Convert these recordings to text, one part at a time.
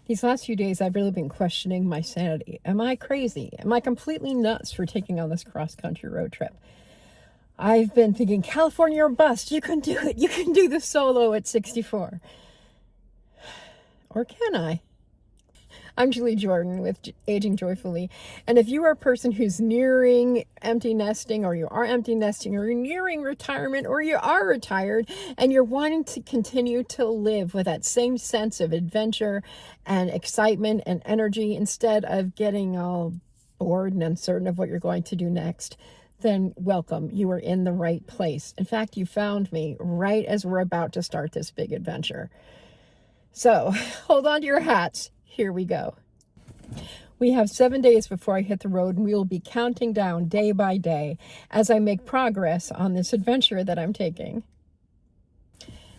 These last few days, I've really been questioning my sanity. Am I crazy? Am I completely nuts for taking on this cross-country road trip? I've been thinking, California or bust. You can do it. You can do this solo at 64. Or can I? I'm Julie Jordan with Aging Joyfully. And if you are a person who's nearing empty nesting, or you are empty nesting, or you're nearing retirement, or you are retired, and you're wanting to continue to live with that same sense of adventure and excitement and energy instead of getting all bored and uncertain of what you're going to do next, then welcome. You are in the right place. In fact, you found me right as we're about to start this big adventure. So hold on to your hats. Here we go. We have 7 days before I hit the road, and we will be counting down day by day as I make progress on this adventure that I'm taking.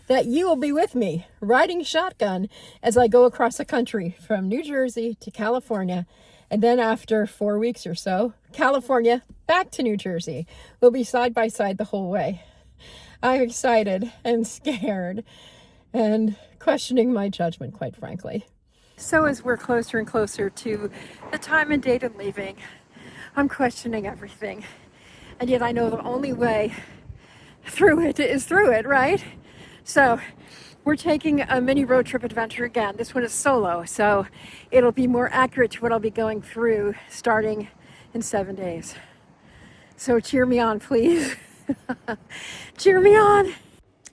That you will be with me, riding shotgun as I go across the country from New Jersey to California, and then after 4 weeks or so, California back to New Jersey. We'll be side by side the whole way. I'm excited and scared and questioning my judgment, quite frankly. So as we're closer and closer to the time and date of leaving, I'm questioning everything. And yet I know the only way through it is through it, right? So we're taking a mini road trip adventure again. This one is solo, so it'll be more accurate to what I'll be going through starting in 7 days. So cheer me on, please. Cheer me on.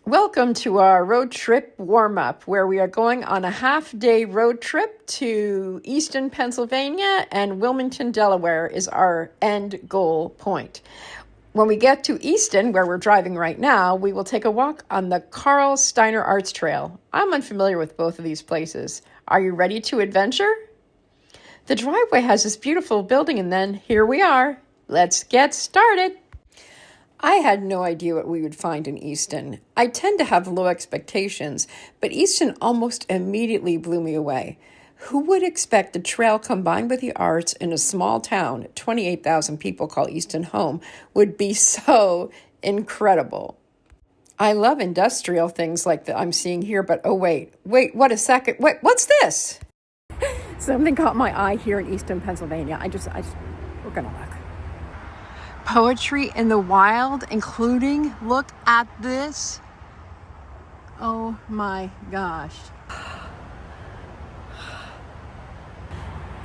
Welcome to our road trip warm-up, where we are going on a half-day road trip to Easton, Pennsylvania, and Wilmington, Delaware is our end goal point. When we get to Easton, where we're driving right now, we will take a walk on the Karl Stirner Art Trail. I'm unfamiliar with both of these places. Are you ready to adventure? The driveway has this beautiful building, and then here we are. Let's get started. I had no idea what we would find in Easton. I tend to have low expectations, but Easton almost immediately blew me away. Who would expect a trail combined with the arts in a small town, 28,000 people call Easton home, would be so incredible? I love industrial things like that I'm seeing here, but wait, what a second. Wait, what's this? Something caught my eye here in Easton, Pennsylvania. We're gonna look. Poetry in the wild, including, look at this. Oh my gosh.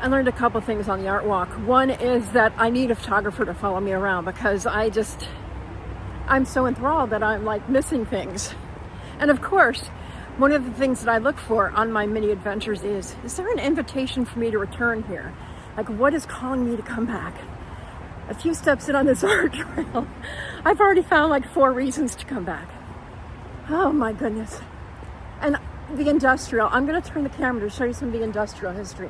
I learned a couple things on the art walk. One is that I need a photographer to follow me around because I'm so enthralled that I'm like missing things. And of course, one of the things that I look for on my mini adventures is there an invitation for me to return here? Like, what is calling me to come back? A few steps in on this art trail, I've already found like 4 reasons to come back. Oh my goodness. And the industrial, I'm going to turn the camera to show you some of the industrial history.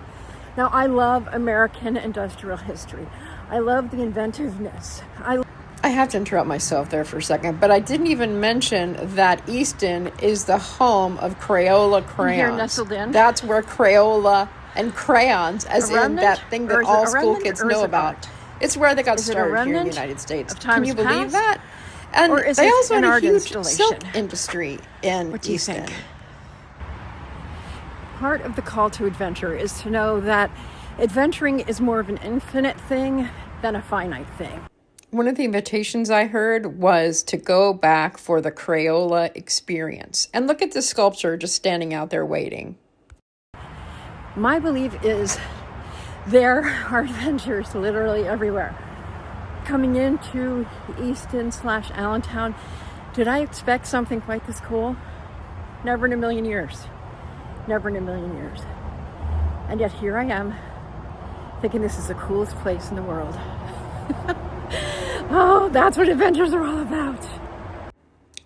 Now, I love American industrial history. I love the inventiveness. I have to interrupt myself there for a second, but I didn't even mention that Easton is the home of Crayola Crayons. Here nestled in. That's where Crayola and crayons, as in that thing that all school kids know about. It's where they got started here in the United States. Can you believe that? And they also had a huge silk industry in Easton. Part of the call to adventure is to know that adventuring is more of an infinite thing than a finite thing. One of the invitations I heard was to go back for the Crayola experience. And look at the sculpture just standing out there waiting. My belief is there are adventures literally everywhere. Coming into Easton/Allentown, did I expect something quite this cool? Never in a million years. Never in a million years. And yet here I am, thinking this is the coolest place in the world. Oh, that's what adventures are all about.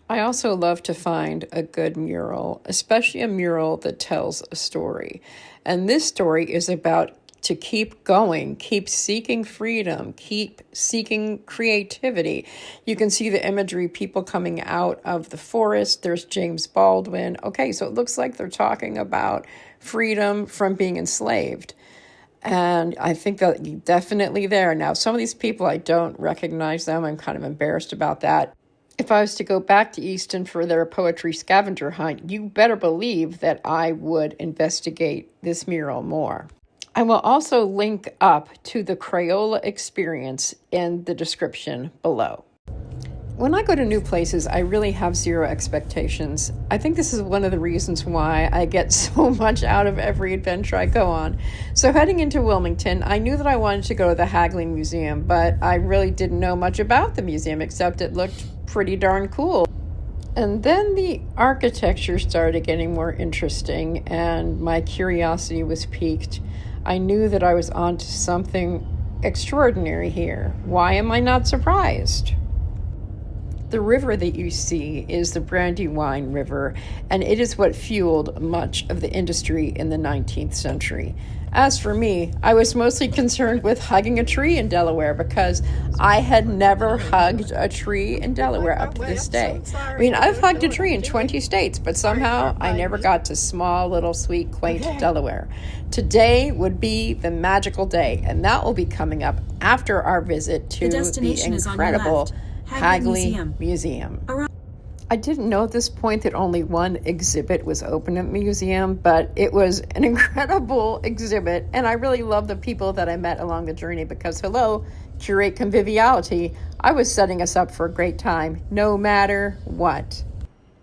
I also love to find a good mural, especially a mural that tells a story. And this story is about to keep going, keep seeking freedom, keep seeking creativity. You can see the imagery, people coming out of the forest. There's James Baldwin. Okay, so it looks like they're talking about freedom from being enslaved. And I think that definitely there. Now, some of these people, I don't recognize them. I'm kind of embarrassed about that. If I was to go back to Easton for their poetry scavenger hunt, you better believe that I would investigate this mural more. I will also link up to the Crayola experience in the description below. When I go to new places, I really have zero expectations. I think this is one of the reasons why I get so much out of every adventure I go on. So heading into Wilmington, I knew that I wanted to go to the Hagley Museum, but I really didn't know much about the museum except it looked pretty darn cool. And then the architecture started getting more interesting and my curiosity was piqued. I knew that I was onto something extraordinary here. Why am I not surprised? The river that you see is the Brandywine River, and it is what fueled much of the industry in the 19th century. As for me, I was mostly concerned with hugging a tree in Delaware because I had never hugged a tree in Delaware up to this day. I mean, I've hugged a tree in 20 states, but somehow I never got to small, little, sweet, quaint Delaware. Today would be the magical day, and that will be coming up after our visit to the incredible Hagley Museum. I didn't know at this point that only one exhibit was open at the museum, but it was an incredible exhibit, and I really love the people that I met along the journey because, hello, curate conviviality. I was setting us up for a great time, no matter what.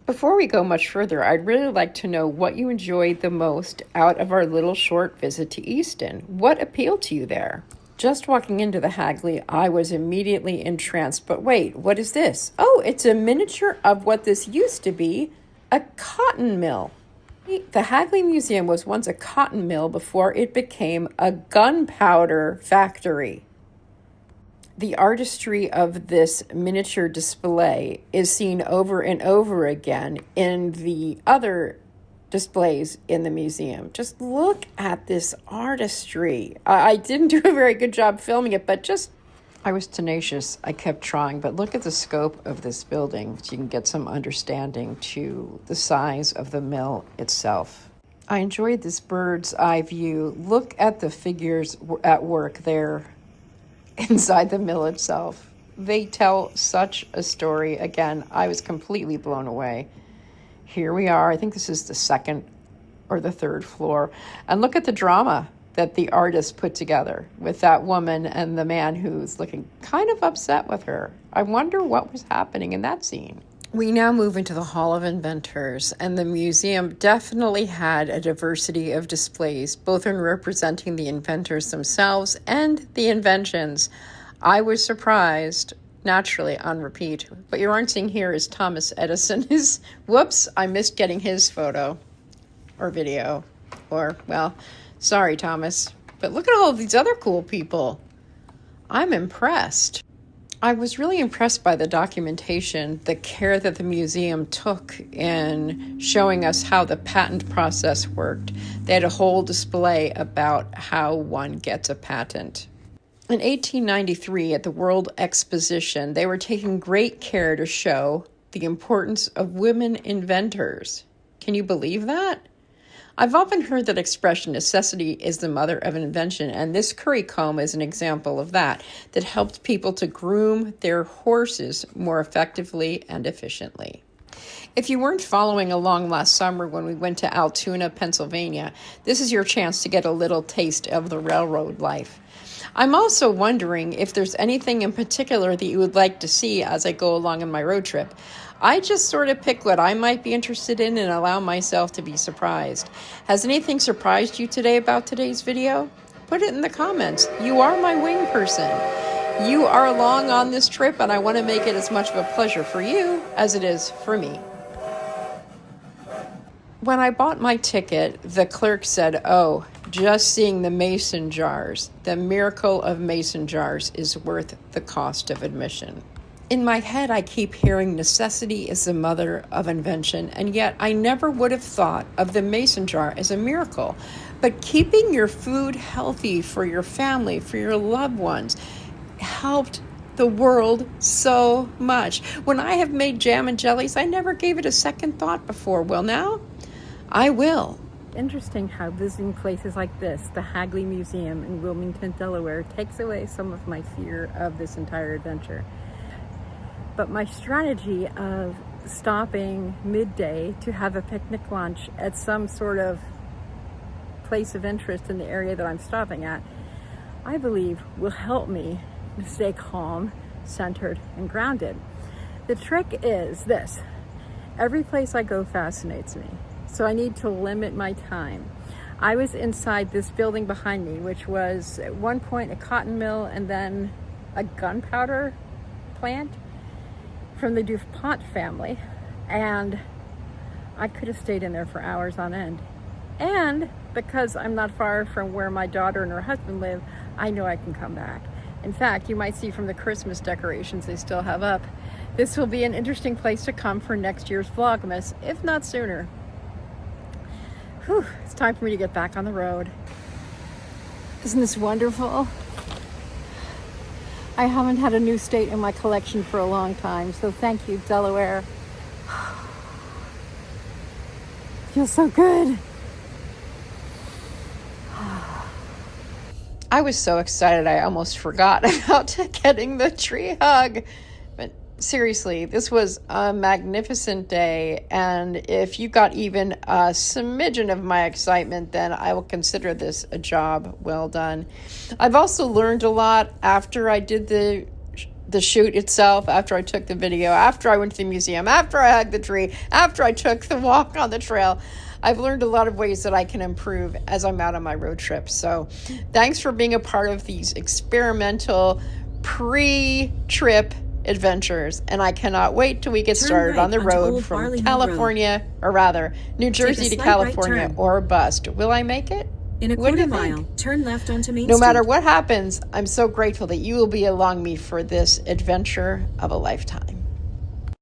Before we go much further, I'd really like to know what you enjoyed the most out of our little short visit to Easton. What appealed to you there? Just walking into the Hagley, I was immediately entranced. But wait, what is this? Oh, it's a miniature of what this used to be, a cotton mill. The Hagley Museum was once a cotton mill before it became a gunpowder factory. The artistry of this miniature display is seen over and over again in the other displays in the museum. Just look at this artistry. I didn't do a very good job filming it, but I was tenacious. I kept trying, but look at the scope of this building so you can get some understanding to the size of the mill itself. I enjoyed this bird's eye view. Look at the figures at work there inside the mill itself. They tell such a story. Again, I was completely blown away. Here we are. I think this is the second or the third floor. And look at the drama that the artist put together with that woman and the man who's looking kind of upset with her. I wonder what was happening in that scene. We now move into the Hall of Inventors, and the museum definitely had a diversity of displays, both in representing the inventors themselves and the inventions. I was surprised, naturally on repeat. What you aren't seeing here is Thomas Edison. Whoops, I missed getting his photo or video. Sorry, Thomas. But look at all of these other cool people. I'm impressed. I was really impressed by the documentation, the care that the museum took in showing us how the patent process worked. They had a whole display about how one gets a patent. In 1893, at the World Exposition, they were taking great care to show the importance of women inventors. Can you believe that? I've often heard that expression, necessity is the mother of an invention, and this curry comb is an example of that helped people to groom their horses more effectively and efficiently. If you weren't following along last summer when we went to Altoona, Pennsylvania, this is your chance to get a little taste of the railroad life. I'm also wondering if there's anything in particular that you would like to see as I go along on my road trip. I just sort of pick what I might be interested in and allow myself to be surprised. Has anything surprised you today about today's video? Put it in the comments. You are my wing person. You are along on this trip, and I want to make it as much of a pleasure for you as it is for me. When I bought my ticket, the clerk said, "Oh, just seeing the mason jars, the miracle of mason jars is worth the cost of admission." In my head, I keep hearing necessity is the mother of invention, and yet I never would have thought of the mason jar as a miracle. But keeping your food healthy for your family, for your loved ones, helped the world so much. When I have made jam and jellies, I never gave it a second thought before. Well, now I will. Interesting how visiting places like this, the Hagley Museum in Wilmington, Delaware, takes away some of my fear of this entire adventure. But my strategy of stopping midday to have a picnic lunch at some sort of place of interest in the area that I'm stopping at, I believe will help me stay calm, centered, and grounded. The trick is this: every place I go fascinates me, so I need to limit my time. I was inside this building behind me, which was at one point a cotton mill and then a gunpowder plant from the DuPont family, and I could have stayed in there for hours on end. And because I'm not far from where my daughter and her husband live, I know I can come back. In fact, you might see from the Christmas decorations they still have up, this will be an interesting place to come for next year's Vlogmas, if not sooner. Whew, it's time for me to get back on the road. Isn't this wonderful? I haven't had a new state in my collection for a long time, so thank you, Delaware. Feels so good. I was so excited I almost forgot about getting the tree hug. But seriously, this was a magnificent day, and if you got even a smidgen of my excitement, then I will consider this a job well done. I've also learned a lot after I did the shoot itself, after I took the video, after I went to the museum, after I hugged the tree, after I took the walk on the trail. I've learned a lot of ways that I can improve as I'm out on my road trip. So thanks for being a part of these experimental pre-trip adventures. And I cannot wait till we get started on the road from California, or rather, New Jersey to California, or bust. Will I make it? In a quarter mile, turn left onto Main Street. No matter Street. what happens, I'm so grateful that you will be along me for this adventure of a lifetime.